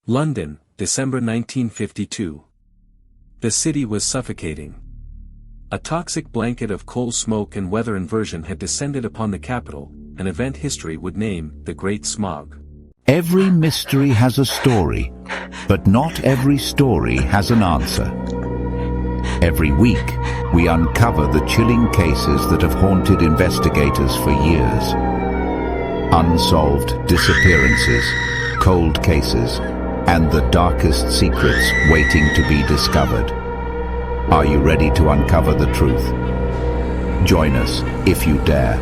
London, December 1952. The city was suffocating. A toxic blanket of coal smoke and weather inversion had descended upon the capital, an event history would name the Great Smog. Every mystery has a story, but not every story has an answer. Every week, we uncover the chilling cases that have haunted investigators for years. Unsolved disappearances, cold cases, and the darkest secrets waiting to be discovered. Are you ready to uncover the truth? Join us, if you dare.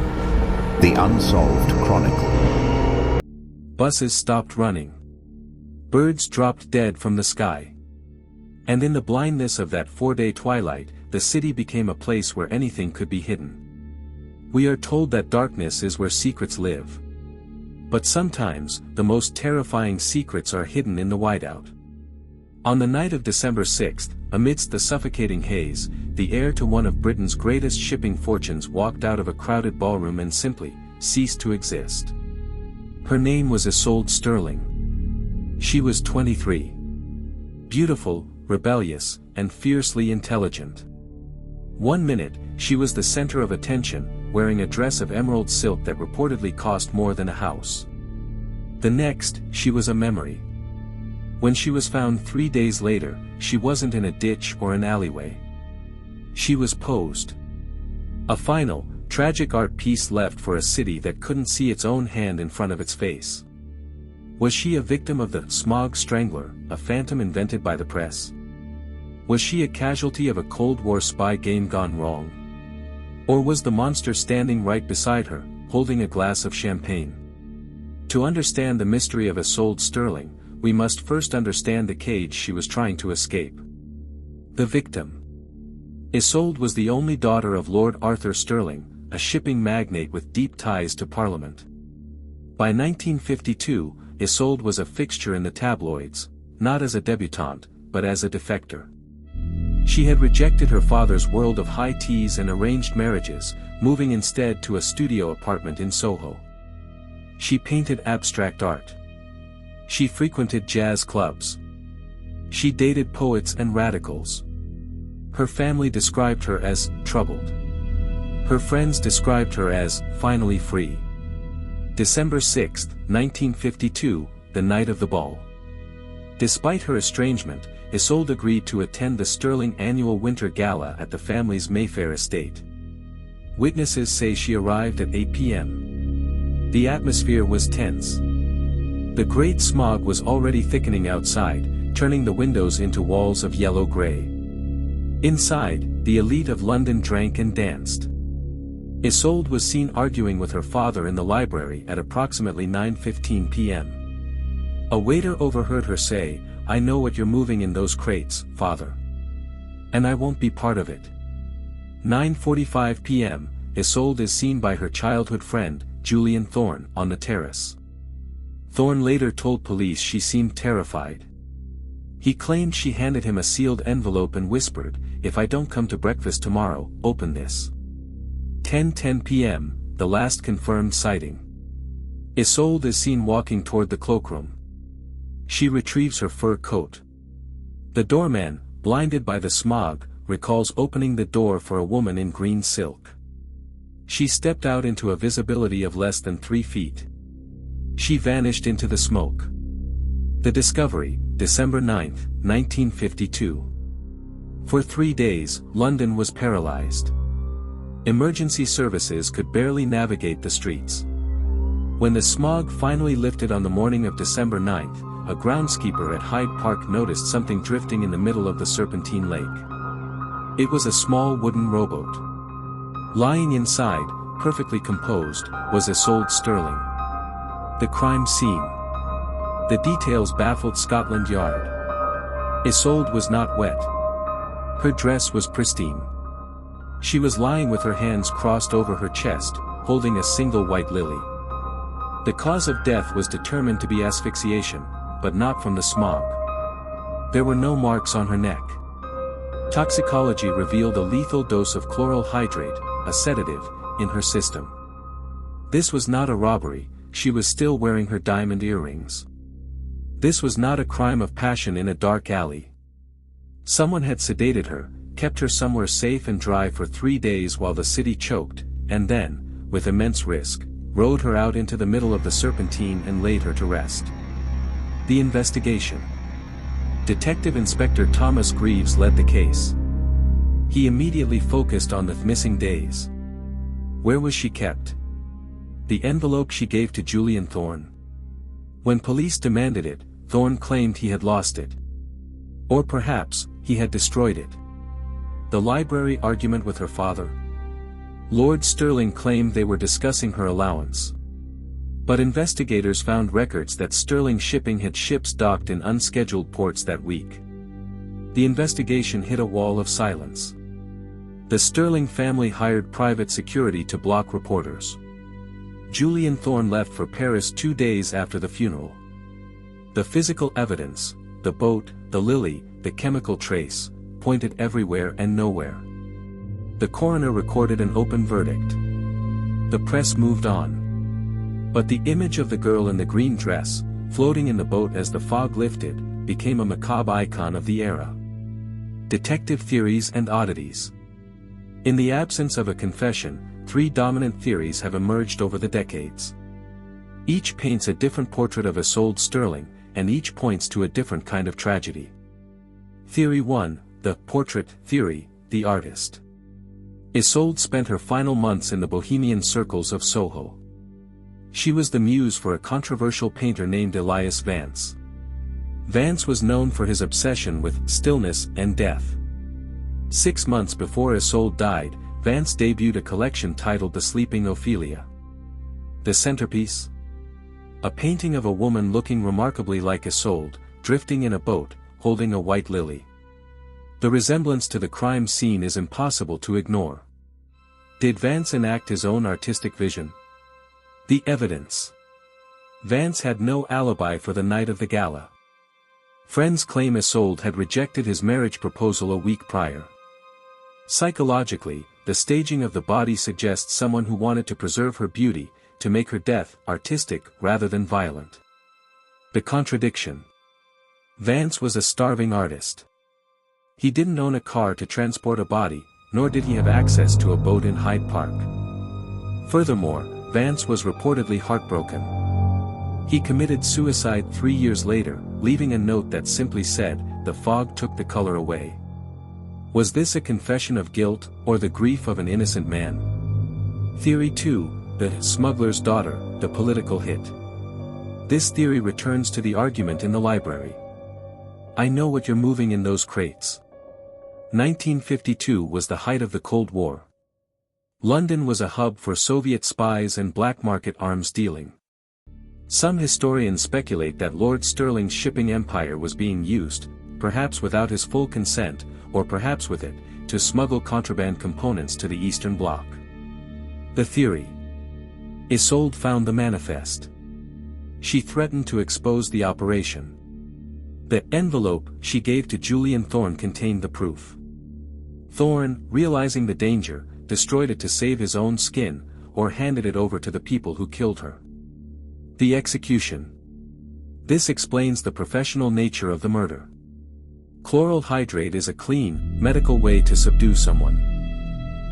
The Unsolved Chronicle. Buses stopped running. Birds dropped dead from the sky. And in the blindness of that 4-day twilight, the city became a place where anything could be hidden. We are told that darkness is where secrets live. But sometimes, the most terrifying secrets are hidden in the whiteout. On the night of December 6th, amidst the suffocating haze, the heir to one of Britain's greatest shipping fortunes walked out of a crowded ballroom and simply ceased to exist. Her name was Isolde Sterling. She was 23. Beautiful, rebellious, and fiercely intelligent. One minute, she was the center of attention, wearing a dress of emerald silk that reportedly cost more than a house. The next, she was a memory. When she was found 3 days later, she wasn't in a ditch or an alleyway. She was posed. A final, tragic art piece left for a city that couldn't see its own hand in front of its face. Was she a victim of the Smog Strangler, a phantom invented by the press? Was she a casualty of a Cold War spy game gone wrong? Or was the monster standing right beside her, holding a glass of champagne? To understand the mystery of Isolde Sterling, we must first understand the cage she was trying to escape. The victim. Isolde was the only daughter of Lord Arthur Sterling, a shipping magnate with deep ties to Parliament. By 1952, Isolde was a fixture in the tabloids, not as a debutante, but as a defector. She had rejected her father's world of high teas and arranged marriages, moving instead to a studio apartment in Soho. She painted abstract art. She frequented jazz clubs. She dated poets and radicals. Her family described her as troubled. Her friends described her as finally free. December 6, 1952, the night of the ball. Despite her estrangement, Isolde agreed to attend the Sterling annual winter gala at the family's Mayfair estate. Witnesses say she arrived at 8 p.m. The atmosphere was tense. The Great Smog was already thickening outside, turning the windows into walls of yellow-gray. Inside, the elite of London drank and danced. Isolde was seen arguing with her father in the library at approximately 9:15 p.m. A waiter overheard her say, "I know what you're moving in those crates, father. And I won't be part of it." 9:45 p.m., Isolde is seen by her childhood friend, Julian Thorne, on the terrace. Thorne later told police she seemed terrified. He claimed she handed him a sealed envelope and whispered, "If I don't come to breakfast tomorrow, open this." 10:10 p.m., the last confirmed sighting. Isolde is seen walking toward the cloakroom. She retrieves her fur coat. The doorman, blinded by the smog, recalls opening the door for a woman in green silk. She stepped out into a visibility of less than 3 feet. She vanished into the smoke. The discovery, December 9, 1952. For 3 days, London was paralyzed. Emergency services could barely navigate the streets. When the smog finally lifted on the morning of December 9th, a groundskeeper at Hyde Park noticed something drifting in the middle of the Serpentine Lake. It was a small wooden rowboat. Lying inside, perfectly composed, was Isolde Sterling. The crime scene. The details baffled Scotland Yard. Isolde was not wet. Her dress was pristine. She was lying with her hands crossed over her chest, holding a single white lily. The cause of death was determined to be asphyxiation, but not from the smog. There were no marks on her neck. Toxicology revealed a lethal dose of chloral hydrate, a sedative, in her system. This was not a robbery, she was still wearing her diamond earrings. This was not a crime of passion in a dark alley. Someone had sedated her, kept her somewhere safe and dry for 3 days while the city choked, and then, with immense risk, rowed her out into the middle of the Serpentine and laid her to rest. The investigation. Detective Inspector Thomas Greaves led the case. He immediately focused on the missing days. Where was she kept? The envelope she gave to Julian Thorne. When police demanded it, Thorne claimed he had lost it. Or perhaps, he had destroyed it. The library argument with her father. Lord Sterling claimed they were discussing her allowance. But investigators found records that Sterling Shipping had ships docked in unscheduled ports that week. The investigation hit a wall of silence. The Sterling family hired private security to block reporters. Julian Thorne left for Paris 2 days after the funeral. The physical evidence, the boat, the lily, the chemical trace, pointed everywhere and nowhere. The coroner recorded an open verdict. The press moved on. But the image of the girl in the green dress, floating in the boat as the fog lifted, became a macabre icon of the era. Detective theories and oddities. In the absence of a confession, 3 dominant theories have emerged over the decades. Each paints a different portrait of Isolde Sterling, and each points to a different kind of tragedy. Theory 1, the portrait theory, the artist. Isolde spent her final months in the bohemian circles of Soho. She was the muse for a controversial painter named Elias Vance. Vance was known for his obsession with stillness and death. 6 months before Isolde died, Vance debuted a collection titled The Sleeping Ophelia. The centerpiece? A painting of a woman looking remarkably like Isolde, drifting in a boat, holding a white lily. The resemblance to the crime scene is impossible to ignore. Did Vance enact his own artistic vision? The evidence. Vance had no alibi for the night of the gala. Friends claim Isolde had rejected his marriage proposal a week prior. Psychologically, the staging of the body suggests someone who wanted to preserve her beauty, to make her death artistic rather than violent. The contradiction. Vance was a starving artist. He didn't own a car to transport a body, nor did he have access to a boat in Hyde Park. Furthermore, Vance was reportedly heartbroken. He committed suicide 3 years later, leaving a note that simply said, "The fog took the color away." Was this a confession of guilt, or the grief of an innocent man? Theory 2, the smuggler's daughter, the political hit. This theory returns to the argument in the library. I know what you're moving in those crates. 1952 was the height of the Cold War. London was a hub for Soviet spies and black market arms dealing. Some historians speculate that Lord Sterling's shipping empire was being used, perhaps without his full consent, or perhaps with it, to smuggle contraband components to the Eastern Bloc. The theory. Isolde found the manifest. She threatened to expose the operation. The envelope she gave to Julian Thorne contained the proof. Thorne, realizing the danger, destroyed it to save his own skin, or handed it over to the people who killed her. The execution. This explains the professional nature of the murder. Chloral hydrate is a clean, medical way to subdue someone.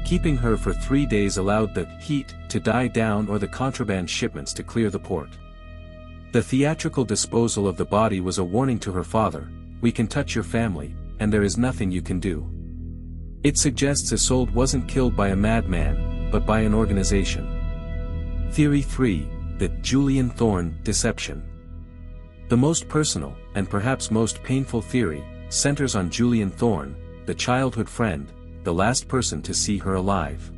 Keeping her for 3 days allowed the heat to die down or the contraband shipments to clear the port. The theatrical disposal of the body was a warning to her father, "We can touch your family, and there is nothing you can do." It suggests Isolde wasn't killed by a madman, but by an organization. Theory 3, the Julian Thorne deception. The most personal, and perhaps most painful theory, centers on Julian Thorne, the childhood friend, the last person to see her alive.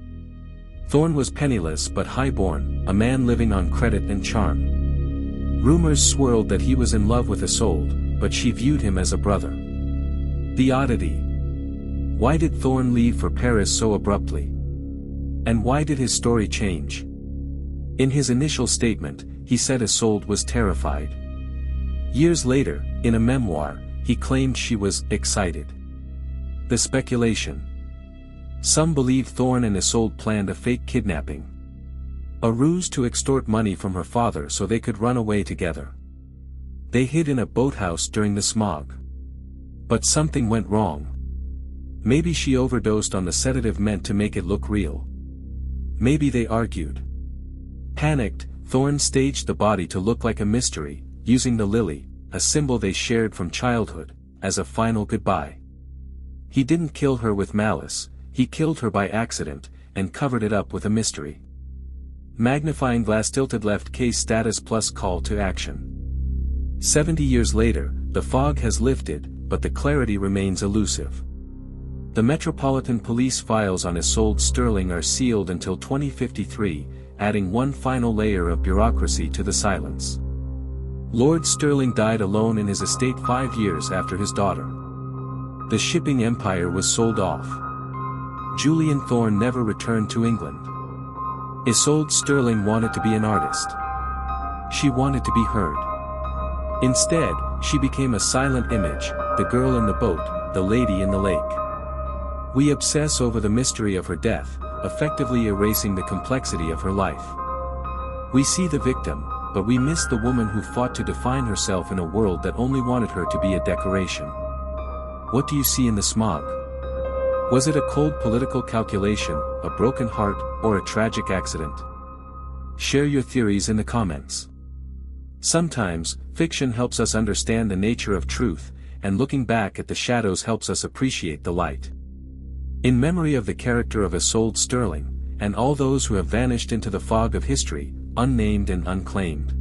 Thorne was penniless but high-born, a man living on credit and charm. Rumors swirled that he was in love with Isolde, but she viewed him as a brother. The oddity. Why did Thorne leave for Paris so abruptly? And why did his story change? In his initial statement, he said Isolde was terrified. Years later, in a memoir, he claimed she was excited. The speculation. Some believe Thorne and Isolde planned a fake kidnapping. A ruse to extort money from her father so they could run away together. They hid in a boathouse during the smog. But something went wrong. Maybe she overdosed on the sedative meant to make it look real. Maybe they argued. Panicked, Thorne staged the body to look like a mystery, using the lily, a symbol they shared from childhood, as a final goodbye. He didn't kill her with malice, he killed her by accident, and covered it up with a mystery. Magnifying glass tilted left case status plus call to action. 70 years later, the fog has lifted, but the clarity remains elusive. The Metropolitan Police files on Isolde Sterling are sealed until 2053, adding one final layer of bureaucracy to the silence. Lord Sterling died alone in his estate 5 years after his daughter. The shipping empire was sold off. Julian Thorne never returned to England. Isolde Sterling wanted to be an artist. She wanted to be heard. Instead, she became a silent image, the girl in the boat, the lady in the lake. We obsess over the mystery of her death, effectively erasing the complexity of her life. We see the victim, but we miss the woman who fought to define herself in a world that only wanted her to be a decoration. What do you see in the smog? Was it a cold political calculation, a broken heart, or a tragic accident? Share your theories in the comments. Sometimes, fiction helps us understand the nature of truth, and looking back at the shadows helps us appreciate the light. In memory of the character of Isolde Sterling, and all those who have vanished into the fog of history, unnamed and unclaimed.